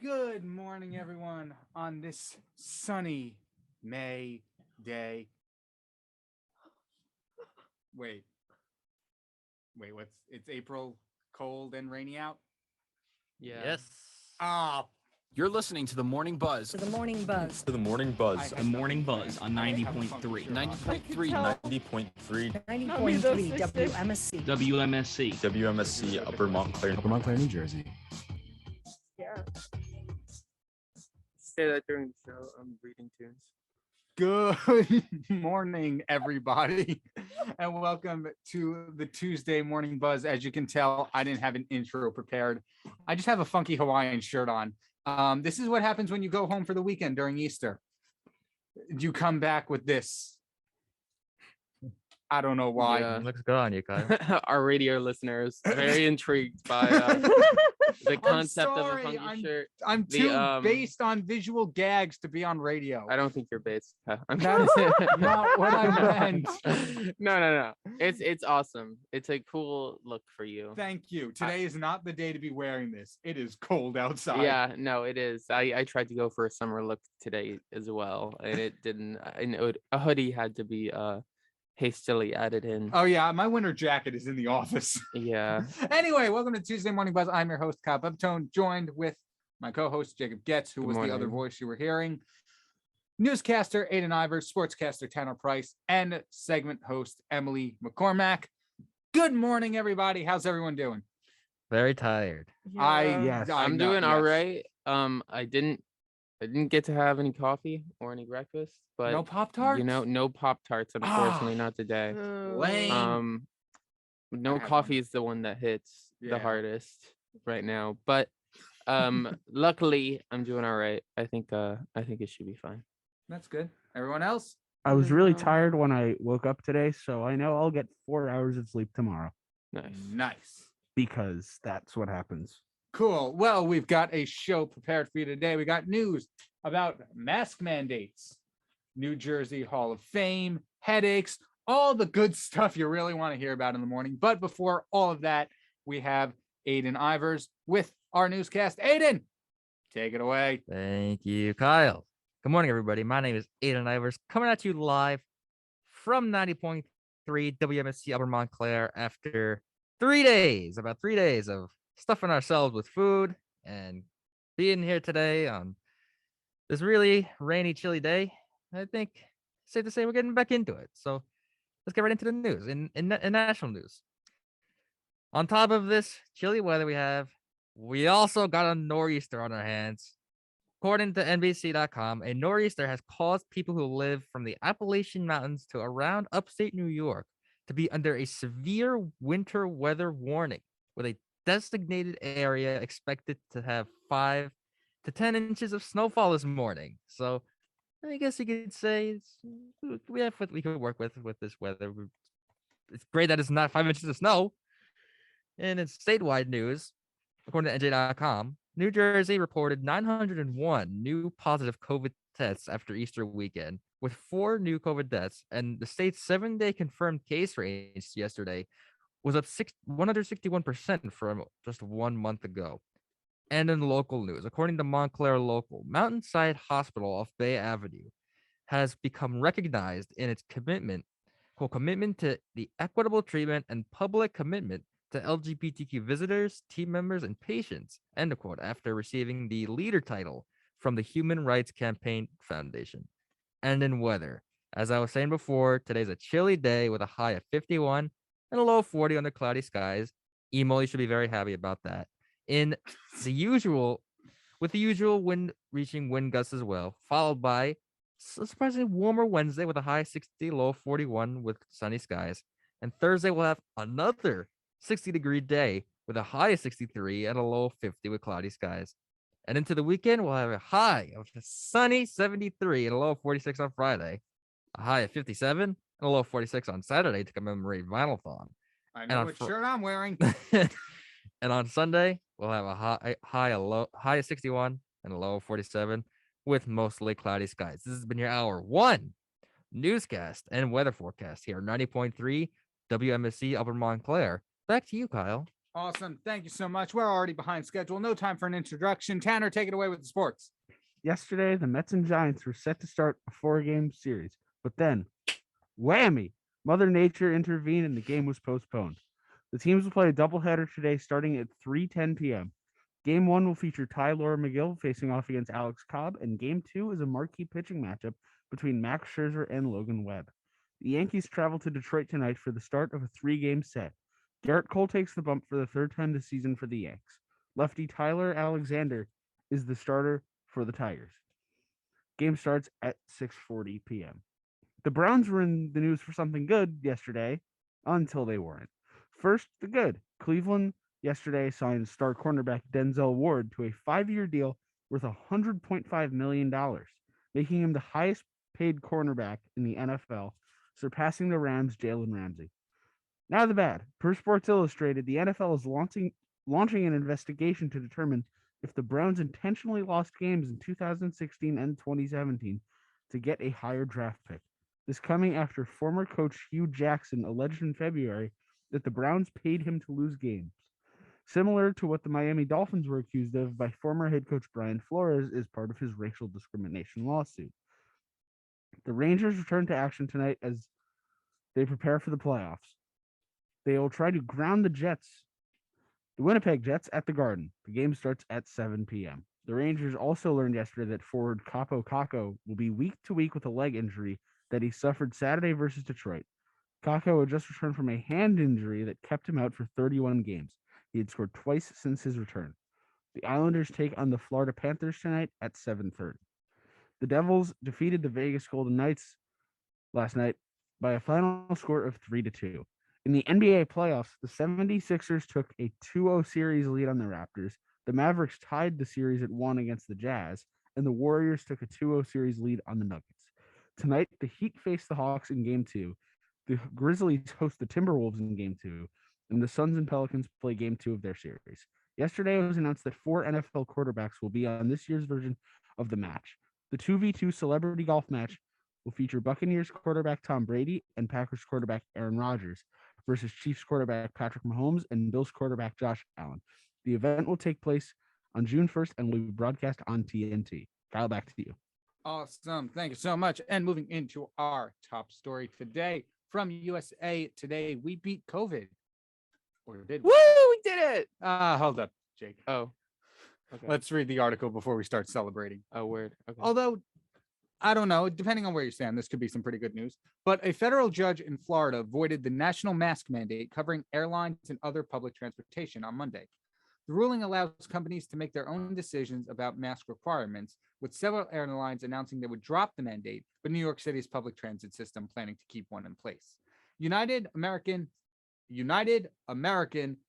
Good morning, everyone, on this sunny May day. Wait, it's April, cold and rainy out? Yeah. Yes. Ah, You're listening to The Morning Buzz. To the Morning Buzz. To the Morning Buzz. The Morning Buzz on 90.3. 90.3. 90.3 90.3 WMSC. WMSC. WMSC Upper Montclair, New Jersey. Yeah. Say that during the show. I'm reading tunes. good morning, everybody, and welcome to the Tuesday Morning Buzz. As you can tell, I didn't have an intro prepared. I just have a funky Hawaiian shirt on. This is what happens when you go home for the weekend during Easter. You come back with this. I don't know why. Yeah. Looks good on you, Kyle. Our radio listeners very intrigued by the concept of a funky shirt. I'm too based on visual gags to be on radio. I don't think you're based. I'm That's not what I meant. No. It's awesome. It's a cool look for you. Thank you. Today is not the day to be wearing this. It is cold outside. Yeah, no, it is. I tried to go for a summer look today as well, and it didn't. A hoodie had to be hastily added in. Oh yeah, my winter jacket is in the office. Yeah. Anyway, welcome to Tuesday Morning Buzz. I'm your host, Kyle Bubtone, joined with my co-host Jacob Getz, who Good was morning. the other voice you were hearing, newscaster Aiden Ivers, sportscaster Tanner Price, and segment host Emily McCormack. Good morning, everybody. How's everyone doing? Very tired. I'm doing all right. I didn't get to have any coffee or any breakfast, but No Pop-Tarts? no Pop-Tarts, unfortunately, not today. Lame. No I had coffee is the one that hits Yeah. the hardest right now, but luckily I'm doing all right. I think it should be fine. That's good. Everyone else? I was really No. tired when I woke up today, so I know I'll get 4 hours of sleep tomorrow Nice. Nice. because that's what happens. Cool. Well, we've got a show prepared for you today. We got news about mask mandates, New Jersey Hall of Fame, headaches, all the good stuff you really want to hear about in the morning. But before all of that, we have Aiden Ivers with our newscast. Aiden, take it away. Thank you, Kyle. Good morning, everybody. My name is Aiden Ivers, coming at you live from 90.3 WMSC Upper Montclair after about 3 days of stuffing ourselves with food and being here today on this really rainy, chilly day. I think it's safe to say we're getting back into it. So let's get right into the news. In national news, on top of this chilly weather we also got a nor'easter on our hands. According to NBC.com, a nor'easter has caused people who live from the Appalachian Mountains to around upstate New York to be under a severe winter weather warning, with a designated area expected to have 5 to 10 inches of snowfall this morning. So I guess you could say we have what we could work with this weather. It's great that it's not 5 inches of snow. And in statewide news, according to NJ.com, New Jersey reported 901 new positive COVID tests after Easter weekend, with 4 new COVID deaths, and the state's 7-day confirmed case rate yesterday was up 161% from just 1 month ago. And in local news, according to Montclair Local, Mountainside Hospital off Bay Avenue has become recognized in its commitment to the equitable treatment and public commitment to LGBTQ visitors, team members, and patients, end quote, after receiving the leader title from the Human Rights Campaign Foundation. And in weather, as I was saying before, today's a chilly day with a high of 51 and a low of 40 under cloudy skies. Emily should be very happy about that. With the usual wind reaching wind gusts as well, followed by a surprisingly warmer Wednesday with a high 60, low 41 with sunny skies. And Thursday we'll have another 60-degree day with a high of 63 and a low of 50 with cloudy skies. And into the weekend, we'll have a high of a sunny 73 and a low of 46 on Friday, a high of 57 and a low of 46 on Saturday to commemorate Vinylthon. I know what shirt I'm wearing. And on Sunday, we'll have a high of 61 and a low of 47 with mostly cloudy skies. This has been your hour 1 newscast and weather forecast here, 90.3 WMSC Upper Montclair. Back to you, Kyle. Awesome. Thank you so much. We're already behind schedule. No time for an introduction. Tanner, take it away with the sports. Yesterday, the Mets and Giants were set to start a 4-game series, but then, whammy! Mother Nature intervened and the game was postponed. The teams will play a doubleheader today starting at 3:10 p.m. Game 1 will feature Tyler McGill facing off against Alex Cobb, and Game 2 is a marquee pitching matchup between Max Scherzer and Logan Webb. The Yankees travel to Detroit tonight for the start of a 3-game set. Garrett Cole takes the bump for the third time this season for the Yanks. Lefty Tyler Alexander is the starter for the Tigers. Game starts at 6:40 p.m. The Browns were in the news for something good yesterday until they weren't. First, the good. Cleveland yesterday signed star cornerback Denzel Ward to a 5-year deal worth $100.5 million, making him the highest paid cornerback in the NFL, surpassing the Rams' Jalen Ramsey. Now the bad. Per Sports Illustrated, the NFL is launching an investigation to determine if the Browns intentionally lost games in 2016 and 2017 to get a higher draft pick. This coming after former coach Hugh Jackson alleged in February that the Browns paid him to lose games. Similar to what the Miami Dolphins were accused of by former head coach Brian Flores as part of his racial discrimination lawsuit. The Rangers return to action tonight as they prepare for the playoffs. They will try to ground the Winnipeg Jets at the Garden. The game starts at 7 p.m. The Rangers also learned yesterday that forward Capo Caco will be week to week with a leg injury that he suffered Saturday versus Detroit. Caco had just returned from a hand injury that kept him out for 31 games. He had scored twice since his return. The Islanders take on the Florida Panthers tonight at 7:30. The Devils defeated the Vegas Golden Knights last night by a final score of 3-2. In the NBA playoffs, the 76ers took a 2-0 series lead on the Raptors. The Mavericks tied the series at 1 against the Jazz, and the Warriors took a 2-0 series lead on the Nuggets. Tonight, the Heat face the Hawks in Game 2. The Grizzlies host the Timberwolves in Game 2, and the Suns and Pelicans play Game 2 of their series. Yesterday, it was announced that 4 NFL quarterbacks will be on this year's version of the match. The 2v2 celebrity golf match will feature Buccaneers quarterback Tom Brady and Packers quarterback Aaron Rodgers versus Chiefs quarterback Patrick Mahomes and Bills quarterback Josh Allen. The event will take place on June 1st and will be broadcast on TNT. Kyle, back to you. Awesome. Thank you so much. And moving into our top story today from USA Today, we beat COVID. Or did we? Woo! We did it. Hold up, Jake. Oh, okay. Let's read the article before we start celebrating. Oh, word. Okay. Although, I don't know, depending on where you stand, this could be some pretty good news. But a federal judge in Florida voided the national mask mandate covering airlines and other public transportation on Monday. The ruling allows companies to make their own decisions about mask requirements, with several airlines announcing they would drop the mandate, but New York City's public transit system planning to keep one in place. United American,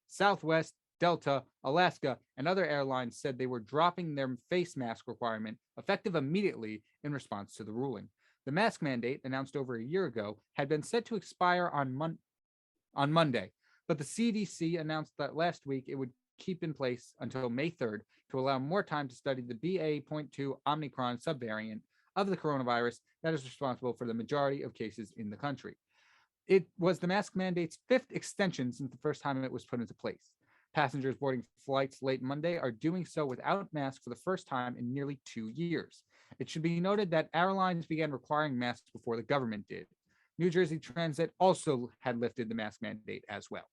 Southwest, Delta, Alaska, and other airlines said they were dropping their face mask requirement effective immediately in response to the ruling. The mask mandate, announced over a year ago, had been set to expire on Monday, but the CDC announced that last week it would keep in place until May 3rd to allow more time to study the BA.2 Omicron subvariant of the coronavirus that is responsible for the majority of cases in the country. It was the mask mandate's 5th extension since the first time it was put into place. Passengers boarding flights late Monday are doing so without masks for the first time in nearly 2 years. It should be noted that airlines began requiring masks before the government did. New Jersey Transit also had lifted the mask mandate as well.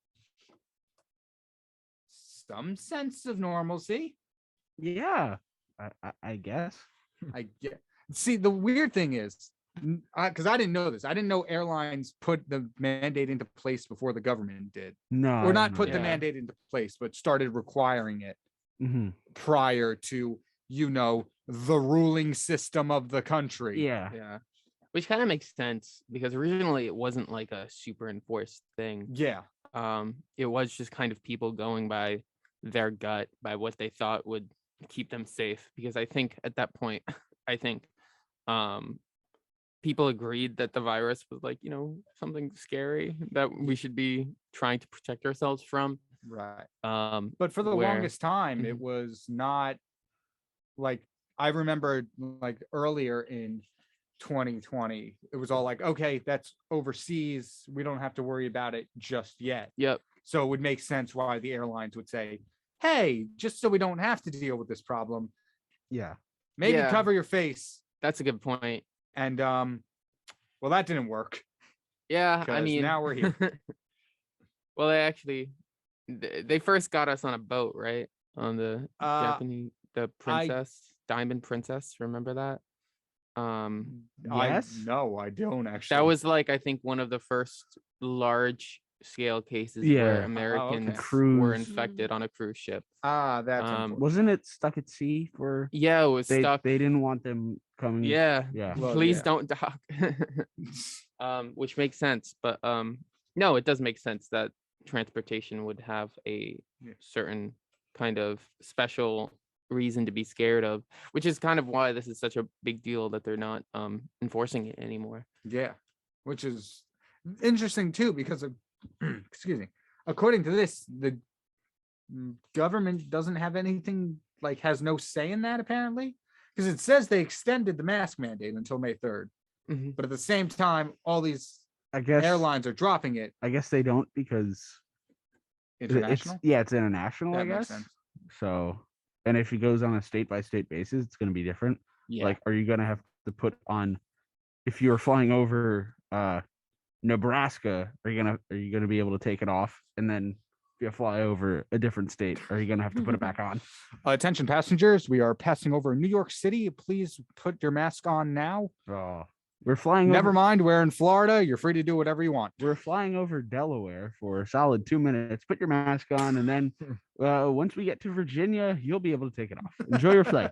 Some sense of normalcy. Yeah, I guess. I get. See, the weird thing is, because I didn't know this. I didn't know airlines put the mandate into place before the government did. No, Or not put Yeah. the mandate into place, but started requiring it Mm-hmm. prior to, the ruling system of the country. Yeah. Yeah. Which kind of makes sense because originally it wasn't like a super enforced thing. Yeah. It was just kind of people going by their gut, by what they thought would keep them safe. Because I think at that point, people agreed that the virus was like, something scary that we should be trying to protect ourselves from. Right. But For the longest time, it was not like, I remember like earlier in 2020, it was all like, okay, that's overseas. We don't have to worry about it just yet. Yep. So it would make sense why the airlines would say, hey, just so we don't have to deal with this problem, Yeah. maybe Yeah. cover your face. That's a good point. And well, that didn't work. Yeah, I 'Cause mean, now we're here. Well, they first got us on a boat, right? On the Japanese, the Diamond Princess. Remember that? Yes. No, I don't actually. That was like, I think, one of the first large scale cases Yeah. where okay. Americans Cruise. were infected on a cruise ship. that's Um, unfortunate. Wasn't it stuck at sea for? Yeah, it was They stuck. didn't want them coming. Yeah. Yeah. Well, Please yeah. don't dock. Which makes sense, but no, it does make sense that transportation would have a Yeah. certain kind of special reason to be scared of, which is kind of why this is such a big deal that they're not enforcing it anymore. Yeah, which is interesting too, because of, excuse me, according to this, the government doesn't have anything, like has no say in that apparently, because it says they extended the mask mandate until May 3rd, Mhm. but at the same time, all these I guess airlines are dropping it. I guess they don't because International. it's international. I That makes guess. sense. So, and if it goes on a state by state basis, it's going to be different. Yeah. Like, are you going to have to put on, if you're flying over Nebraska, are you gonna be able to take it off? And then if you fly over a different state, are you gonna have to put it back on? Attention passengers, we are passing over New York City. Please put your mask on now. Oh, we're flying. Never over, mind, we're in Florida. You're free to do whatever you want. We're flying over Delaware for a solid 2 minutes. Put your mask on, and then once we get to Virginia, you'll be able to take it off. Enjoy your flight.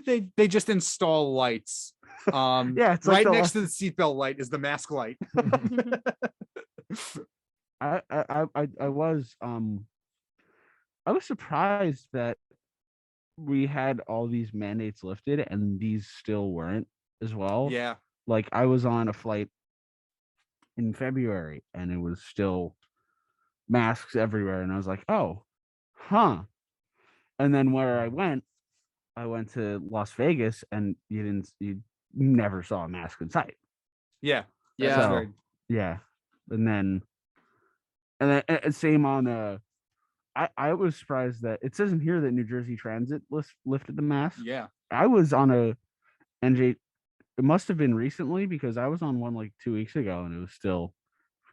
They just install lights. Yeah, it's right like next to the seatbelt light is the mask light. I was surprised that we had all these mandates lifted and these still weren't as well. Yeah. Like, I was on a flight in February and it was still masks everywhere, and I was like, oh, huh. And then where I went to Las Vegas, and you never saw a mask in sight. Yeah. Yeah. That's So, very- yeah. And then same on I was surprised that it says in here that New Jersey Transit lifted the mask. yeah. I was on a NJ. It must have been recently, because I was on one like 2 weeks ago, and it was still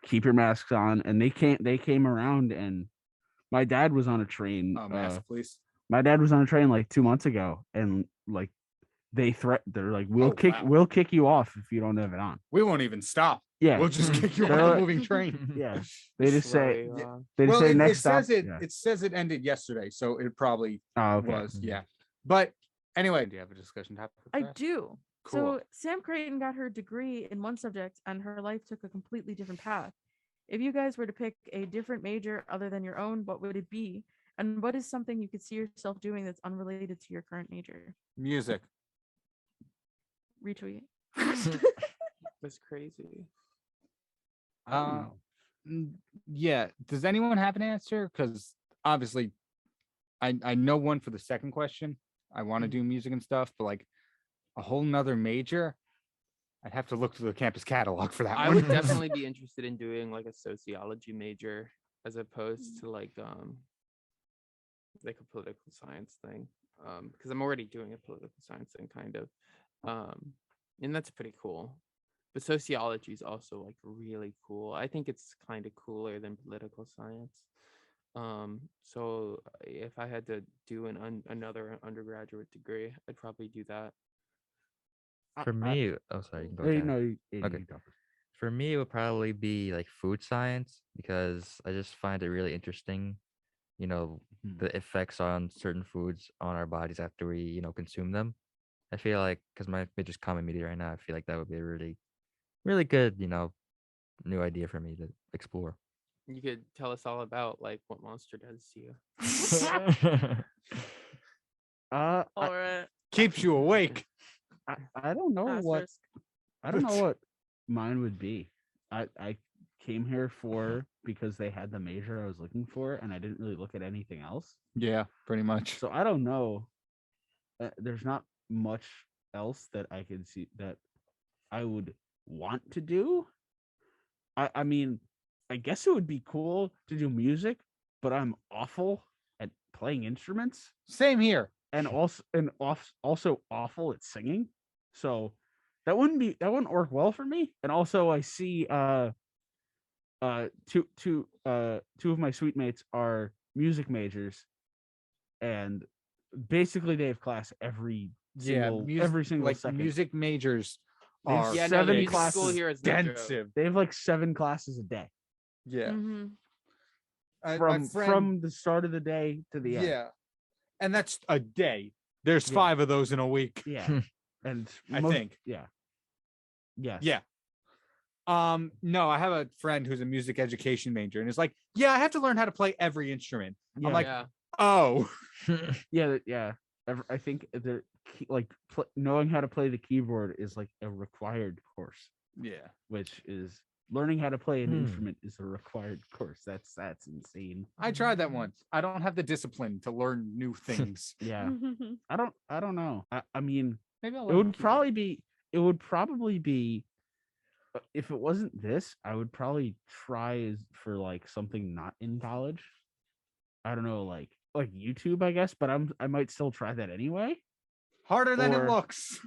keep your masks on. And they came around, and my dad was on a train. Mask, please. My dad was on a train like 2 months ago, and like they're like, we'll wow. kick you off if you don't have it on. We won't even stop. Yeah, We'll just kick you They're on a like- moving train. yeah. They just say Slowly, It next says stop. it. Yeah. It says it ended yesterday, so it probably Oh, okay. was. Yeah. But anyway, do you have a discussion topic? for I that? do. Cool. So Sam Creighton got her degree in one subject and her life took a completely different path. If you guys were to pick a different major other than your own, what would it be? And what is something you could see yourself doing that's unrelated to your current major? Music. Retweet. That's crazy. Yeah. Does anyone have an answer? Because obviously, I know one for the second question. I want to do music and stuff, but like a whole nother major, I'd have to look through the campus catalog for that I one. would definitely be interested in doing like a sociology major as opposed to like a political science thing. Because I'm already doing a political science thing kind of. And that's pretty cool. But sociology is also like really cool. I think it's kind of cooler than political science. So if I had to do another undergraduate degree, I'd probably do that. For me, oh sorry, you can go Hey, ahead. no, Okay. you go. For me, it would probably be like food science, because I just find it really interesting, the effects on certain foods on our bodies after we, consume them. I feel like, because my major's common media right now, I feel like that would be a really, really good, new idea for me to explore. You could tell us all about like what Monster does to you. I, All right. Keeps you awake. I don't know what Asterisk. I don't know what mine would be. I came here because they had the major I was looking for, and I didn't really look at anything else. Yeah, pretty much. So I don't know. There's not much else that I could see that I would want to do. I mean, I guess it would be cool to do music, but I'm awful at playing instruments Same here. and also awful at singing. So that wouldn't work well for me. And also I see two of my suite mates are music majors, and basically they have class every single like second. music majors They have are Yeah, no, the seven music classes. school here is no joke. extensive. They have like 7 classes a day Yeah. Mhm. My from friend- the start of the day to the end. yeah, and that's a day. There's Yeah. 5 of those in a week. Yeah. And I think. Yeah. Yes. Yeah. No, I have a friend who's a music education major, and it's like, yeah, I have to learn how to play every instrument. Yeah. I'm like, Yeah. oh, Yeah. I think knowing how to play the keyboard is like a required course, yeah. which is learning how to play an Hmm. instrument is a required course. That's insane. I tried that once. I don't have the discipline to learn new things. Yeah. I don't know. I mean, Maybe I'll it learn would keyboard. probably be if it wasn't this, I would probably try for like something not in college. I don't know, like YouTube, I guess, but I might still try that anyway. Harder than it or- looks.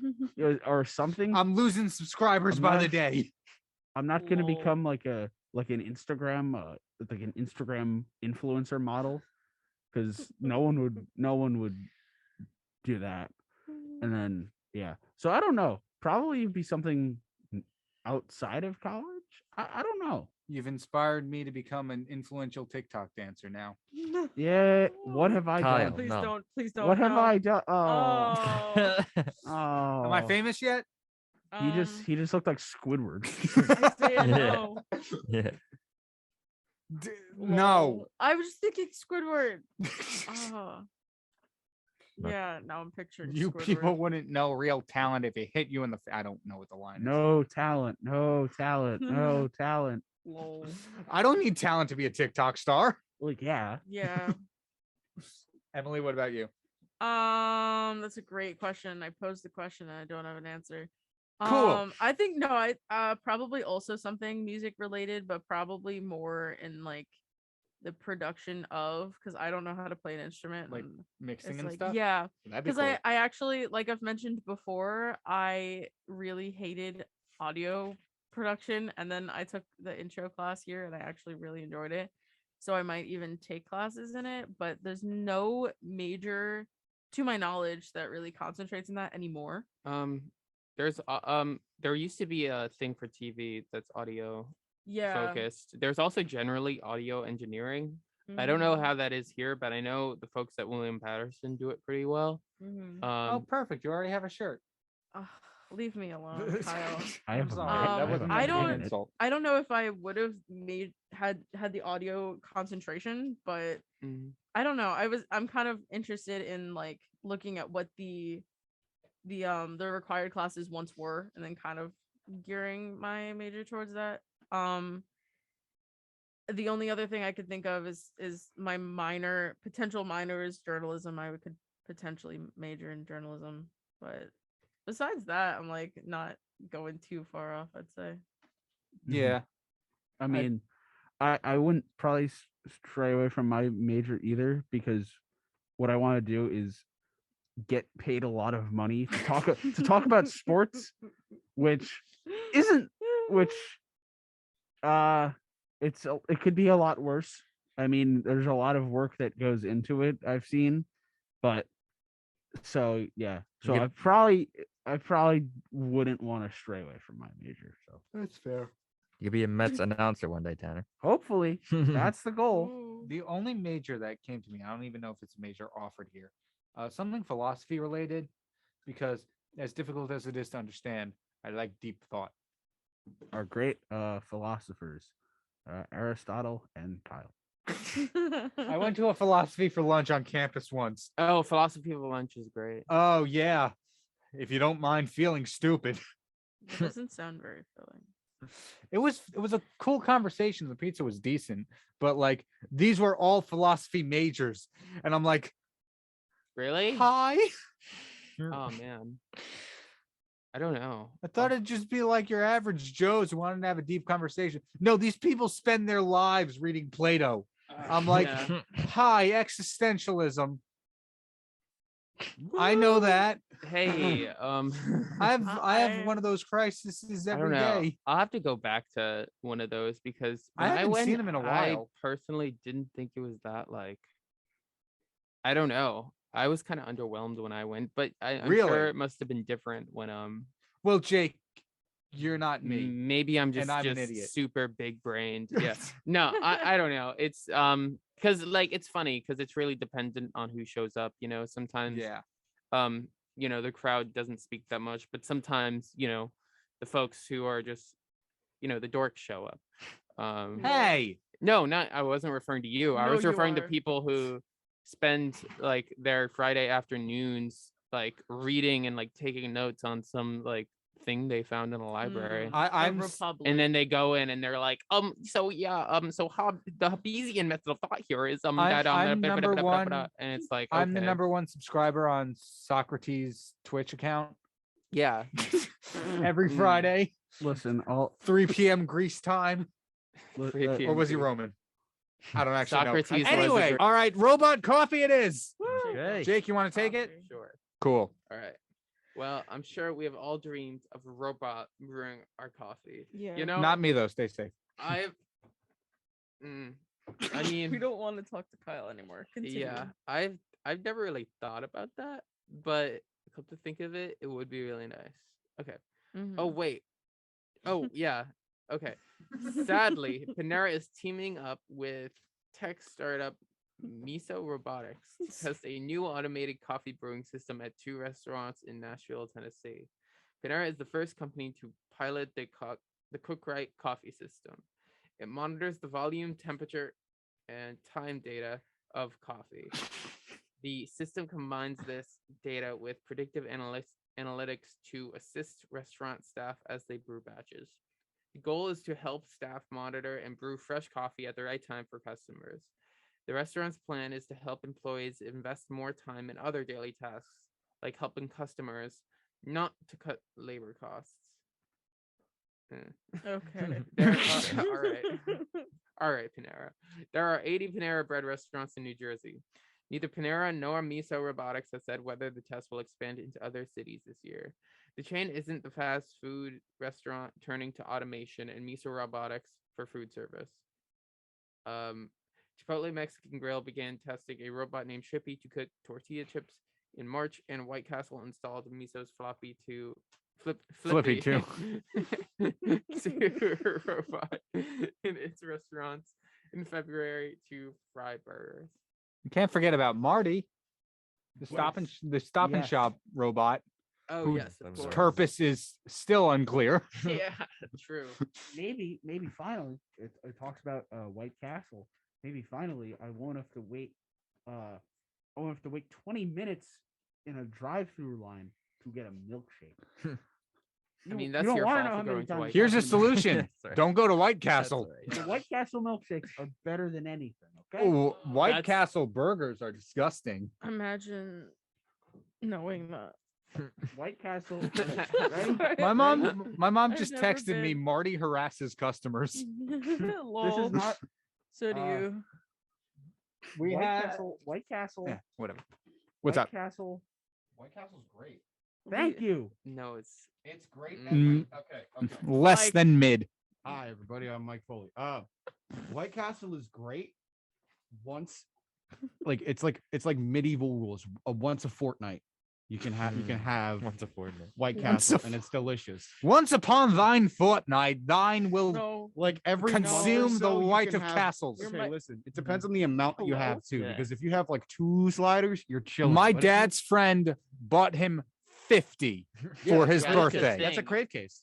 Or something. I'm losing subscribers I'm by not- the day. I'm not going to Lol. become like an Instagram influencer model, because no one would do that. And then so I don't know. Probably be something outside of college. I don't know. You've inspired me to become an influential TikTok dancer now. Yeah. What have I Kyle, done? Please no. don't. Please don't. What have no. I done? Oh. Oh. Oh. Am I famous yet? He just looked like Squidward. I say no. yeah. No. Lol. I was thinking Squidward. Oh. But- Yeah, now I'm picturing You Squidward. people wouldn't know real talent if it hit you in the. I don't know what the line is. No talent. No talent. No talent. Lol. I don't need talent to be a TikTok star. Like, yeah. Yeah. Emily, what about you? That's a great question. I posed the question and I don't have an answer. Cool. I think no, I probably also something music related, but probably more in like the production of, because I don't know how to play an instrument. Like and mixing it's and like, stuff. yeah, That'd be because cool. I actually, like I've mentioned before, I really hated audio production, and then I took the intro class here and I actually really enjoyed it. So I might even take classes in it, but there's no major, to my knowledge, that really concentrates in that anymore. There used to be a thing for TV that's audio Yeah. focused. There's also generally audio engineering. I don't know Mhm, how that is here, but I know the folks at William Patterson do it pretty well. mhm. Oh, perfect. You already have a shirt. Ugh, leave me alone, Kyle. I have I'm a sorry. mic. that Um, wasn't I meant to be an don't- insult. I don't know if I would have had the audio concentration, but Mhm. I don't know. I'm kind of interested in like looking at what the required classes once were, and then kind of gearing my major towards that. The only other thing I could think of is my potential minor is journalism. I could potentially major in journalism, but besides that, I'm like not going too far off, I'd say. Yeah. I mean, I wouldn't probably stray away from my major either, because what I want to do is get paid a lot of money to talk about sports, which it could be a lot worse. I mean, there's a lot of work that goes into it, I've seen, but so yeah. So You I probably wouldn't want to stray away from my major. So That's fair. You'll be a Mets announcer one day, Tanner. hopefully that's the goal. Ooh. The only major that came to me, I don't even know if it's a major offered here, something philosophy related, because as difficult as it is to understand, I like deep thought. Our great philosophers, Aristotle and Kyle. I went to a philosophy for lunch on campus once. Oh, philosophy of lunch is great. Oh yeah, if you don't mind feeling stupid. It doesn't sound very filling. It was a cool conversation. The pizza was decent, but like these were all philosophy majors, and I'm like, Really? hi. Oh man. I don't know. I thought it'd just be like your average Joes who wanted to have a deep conversation. No, these people spend their lives reading Plato. I'm like, Yeah. hi, existentialism. I know that. Hey, I have one of those crises I every don't know. day. I'll have to go back to one of those because I when haven't went, seen them in a I while. personally didn't think it was that like. I don't know. I was kind of underwhelmed when I went, but I'm Really? sure it must have been different when Well, Jake, you're not me. maybe I'm just I'm an idiot. super big brained. Yeah. No, I don't know. It's because like it's funny because it's really dependent on who shows up. You know, sometimes Yeah. you know, the crowd doesn't speak that much, but sometimes, you know, the folks who are just, you know, the dorks show up. Hey. No, not I wasn't referring to you. I No, was you referring to are. people who spend like their Friday afternoons like reading and like taking notes on some like thing they found in a library. I'm Republic. And then they go in and they're like, so yeah, so the Hobbesian method of thought here is I'm that number one. and it's like I'm the okay. number one subscriber on Socrates' Twitch account Yeah. every Mm. Friday, Listen, all 3 p.m. Greece time. 3 Or p.m. was he Greece. Roman? I don't actually Socrates know. was a Anyway, Greek- all right, robot coffee it is. Okay. Jake, you want to take it? Coffee. Sure. Cool. All right. Well, I'm sure we have all dreamed of a robot brewing our coffee. Yeah. You know, Not me though. Stay safe. I've. I mean, we don't want to talk to Kyle anymore. Continue. yeah, I've never really thought about that, but come to think of it, it would be really nice. Okay. Mhm. Oh wait. Oh yeah. Okay. Sadly, Panera is teaming up with tech startup Miso Robotics to test a new automated coffee brewing system at 2 restaurants in Nashville, Tennessee. Panera is the first company to pilot the Cook-Right coffee system. It monitors the volume, temperature, and time data of coffee. The system combines this data with predictive analytics to assist restaurant staff as they brew batches. The goal is to help staff monitor and brew fresh coffee at the right time for customers. The restaurant's plan is to help employees invest more time in other daily tasks, like helping customers, not to cut labor costs. Okay. All right, Panera. There are 80 Panera bread restaurants in New Jersey. Neither Panera nor Miso Robotics has said whether the test will expand into other cities this year. The chain isn't the fast food restaurant turning to automation and Miso Robotics for food service. Chipotle Mexican Grill began testing a robot named Shippy to cook tortilla chips in March, and White Castle installed Miso's Flippy too. to robot in its restaurants in February to fry burgers. You can't forget about Marty, the stop and Yes. shop robot. Oh whose yes, of course. purpose is still unclear. Yeah, true. maybe finally it talks about White Castle. Maybe finally I won't have to wait. I won't have to wait 20 minutes in a drive-through line to get a milkshake. I mean, You that's don't your wanna fault know for how many going to times White Here's a Castle. solution. Sorry. Don't go to White That's Castle. all right. The White Castle milkshakes are better than anything. Okay. Oh, White That's- Castle burgers are disgusting. Imagine knowing that. White Castle. Sorry. My mom I've just never texted me, been. Marty harasses customers. Lol. This is not So do you. We White have Castle. White Castle. yeah, whatever. What's White up? Castle. White Castle's great. Thank you. No, it's It's great. Mm. Okay. Less Like- than mid. Hi, everybody. I'm Mike Foley. White Castle is great. Once, it's like medieval rules. Once a fortnight, you can have Once a fortnight. White Once a Castle, and it's delicious. Once upon thine fortnight, thine will No. Like every month or consume the so, you white can of have- castles. Okay, listen. It depends on the amount that you have too. Yeah. Because if you have like 2 sliders, you're chilling. My But if you- dad's friend bought him 50 for his yeah, birthday. That's a crave case.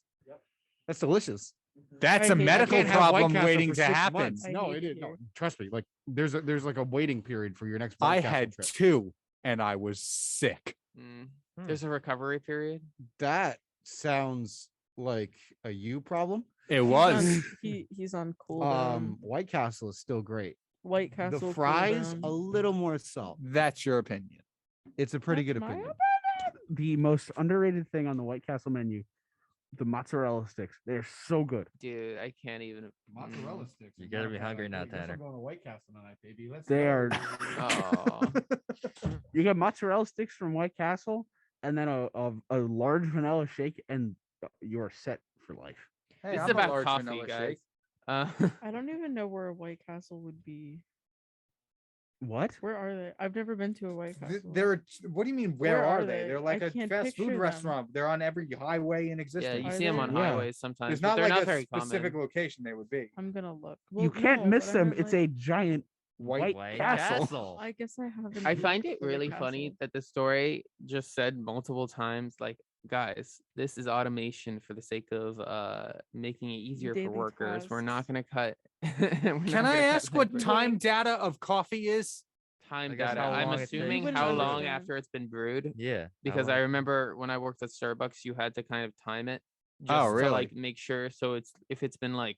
That's delicious. That's I a hate medical can't have White problem Castle waiting for to 6 happen. months. I No, hate it is. No, you. trust me. Like there's like a waiting period for your next. I White Castle had trip. 2 and I was sick. there's a recovery period. That sounds like a you problem. It was. He's on cooldown. White Castle is still great. White Castle. The fries cooldown. a little more salt. That's your opinion. It's a pretty That's good my opinion. The most underrated thing on the White Castle menu, the mozzarella sticks. They're so good. Dude, I can't even. Mozzarella sticks. You is gotta not a be bad hungry now, idea. Guess Tanner. I'm going to White Castle tonight, baby. Let's They go. are. Oh, You get mozzarella sticks from White Castle, and then a large vanilla shake, and you are set for life. Hey, this is I'm a about large coffee, vanilla guys. shake. I don't even know where a White Castle would be. What? Where are they? I've never been to a White Castle. What do you mean? Where Where are are they? they? They're like I a can't fast picture food them. restaurant. They're on every highway in yeah, existence. you Are see them they? on Yeah. highways sometimes. There's but not they're like not a very specific common. location they would be. I'm gonna look. You Well, can't no, miss but I them. meant, It's like, a giant White, White Castle. I guess I haven't. I find looked it for the really funny castle. that the story just said multiple times, like, guys, this is automation for the sake of making it easier Daily for workers. We're not tasks. gonna cut. Can I ask what time data of coffee is? time I guess data? how I'm long it assuming takes how to long brew. after it's been brewed. Yeah. how Because long I it- remember when I worked at Starbucks, you had to kind of time it just Oh, to really? like make sure. So it's if it's been like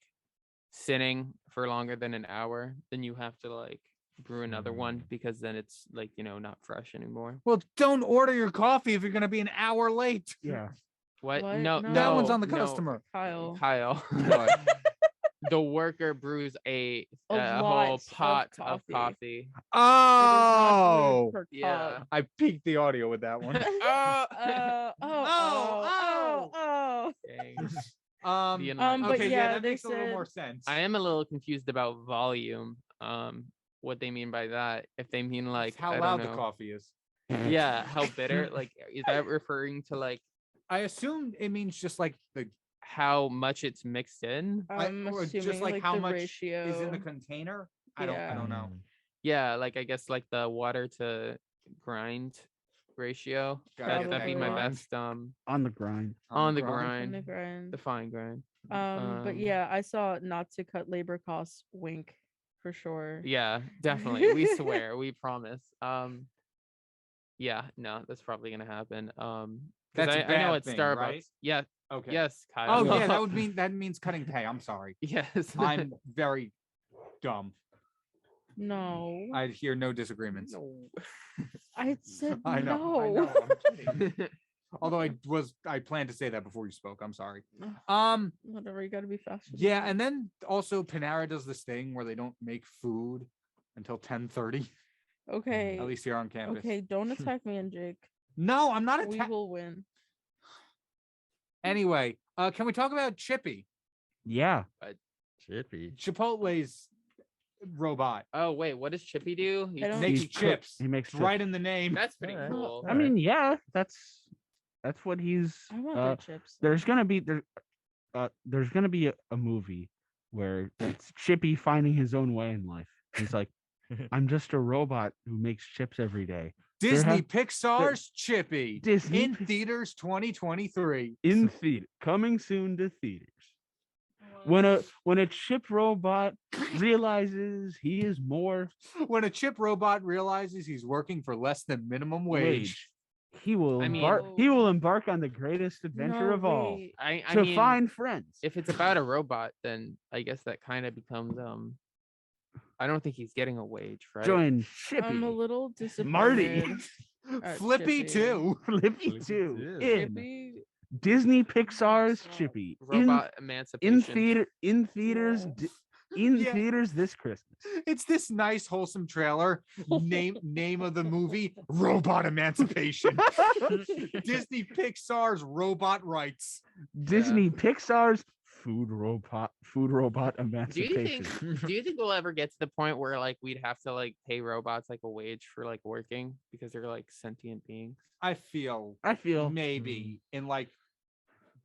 sitting for longer than an hour, then you have to like brew another one because then it's like not fresh anymore. Well, don't order your coffee if you're going to be an hour late. Yeah. What? What? No, No. That one's on the no, customer. Kyle. Kyle. What? The worker brews a A whole lot of pot of coffee. coffee. Oh, Yeah. I peaked the audio with that one. Oh. Dang. Um, The annoying- But okay, yeah, that they makes a little said- more sense. I am a little confused about volume. What they mean by that? If they mean like It's how I loud don't the know. coffee is. Yeah, how bitter? Like, is that referring to like I assume it means just like the how much it's mixed in? I'm or assuming just like how the much ratio is in the container. I don't Yeah. know. Yeah, like I guess like the water to grind ratio. Gotcha. That'd be my Probably. best On the grind. on the on grind, the grind. the fine grind. But yeah, I saw not to cut labor costs. Wink, for sure. Yeah, definitely. We swear, we promise. Yeah, no, that's probably gonna happen. 'Cause That's a I know bad at thing, Starbucks. right? Yeah, Okay. yes, Kyle. Oh yeah, that means cutting pay. I'm sorry. yes. I'm very dumb. No, I hear no disagreements. No. I said I know. no. I know. I'm kidding. Although I planned to say that before you spoke. I'm sorry. Whatever, you gotta be fast. Yeah, and then also Panera does this thing where they don't make food until 10:30. Okay. At least here on campus. Okay, don't attack me and Jake. No, I'm not We attack. will win. Anyway, can we talk about Chippy, Yeah. Chippy. Chipotle's robot? Oh wait, what does Chippy do? I don't- Making He's cook- chips. He makes It's right chips. in the name. That's pretty Alright. cool. I mean, yeah, that's what he's. I want uh, their chips. there's gonna be a movie where it's Chippy finding his own way in life. He's like, I'm just a robot who makes chips every day. Disney have- Pixar's Chippy Disney in theaters 2023. in theater, coming soon to theaters. When a chip robot realizes he is more When a chip robot realizes he's working for less than minimum wage. he will I mean- embark on the greatest adventure No, of all wait. I to mean, find friends. if it's about a robot, then I guess that kind of becomes I don't think he's getting a wage, right? Join Chippy, I'm a little Marty, disappointed. Flippy Chippy. too. Flippy too, in Chippy. Disney Pixar's Chippy Robot in emancipation. theaters Yeah. theaters this Christmas. It's this nice wholesome trailer. Name of the movie: Robot Emancipation. Disney Pixar's Robot Rights. Disney Pixar's food robot Do you emancipation. think? Do you think we'll ever get to the point where like we'd have to like pay robots like a wage for like working because they're like sentient beings? I feel I feel maybe in like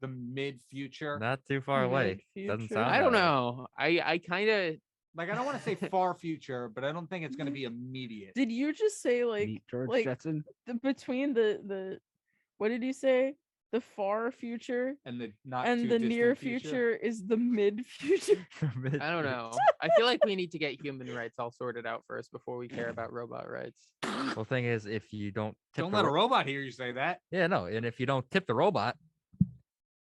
the mid future. Not too far away. Doesn't Mid-future. sound. I don't that way. know. I kind of Like I don't want to say far future, but I don't think it's going to be immediate. Did you just say like meet George like- Jetson. between the what did you say? The far future And the not and too the near distant future is the mid future. I don't know. I feel like we need to get human rights all sorted out first before we care about robot rights. Well, thing is, if you don't tip Don't the let a ro- robot hear you say that. yeah, no, and if you don't tip the robot,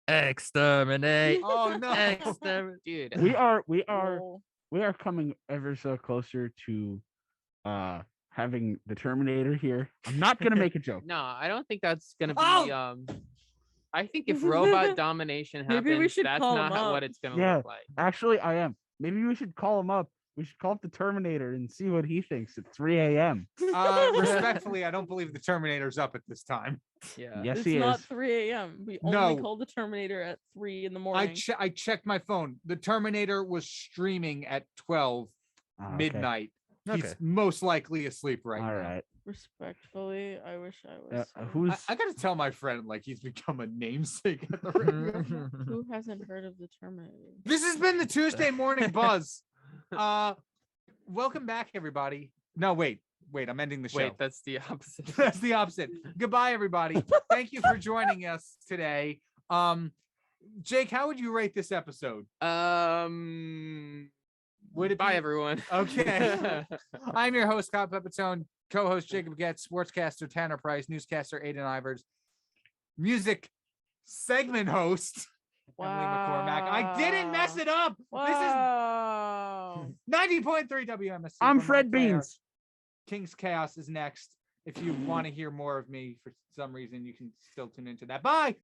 exterminate, Oh no. exterminate. Dude, We are Lol. we are coming ever so closer to having the Terminator here. I'm not gonna make a joke. No, I don't think that's gonna be. Oh! I think if robot domination happens, Maybe we should that's call not him up. what it's gonna Yeah. look like. Actually, I am. Maybe we should call him up. We should call up the Terminator and see what he thinks at 3 a.m. Respectfully, I don't believe the Terminator's up at this time. Yeah. Yes, It's he not is. 3 a.m. We only No. called the Terminator at 3 in the I morning. I checked my phone. The Terminator was streaming at 12 Oh, okay. midnight. He's Okay. most likely asleep right All now. right. Respectfully, I wish I was. Who's I gotta tell my friend like he's become a namesake at the radio. Who hasn't heard of the Terminator? This has been the Tuesday Morning Buzz. Welcome back, everybody. No, wait, I'm ending the show. Wait, that's the opposite. That's the opposite. Goodbye, everybody. Thank you for joining us today. Jake, how would you rate this episode? Would it Bye, be- everyone. Okay. I'm your host, Kyle Pepitone, co-host Jacob Getz, sportscaster Tanner Price, newscaster Aiden Ivers, music segment host Emily McCormack. I didn't mess it up. Wow. This is 90.3 WMSC. I'm from Fred Montclair. Beans. King's Chaos is next. If you want to hear more of me for some reason, you can still tune into that. Bye.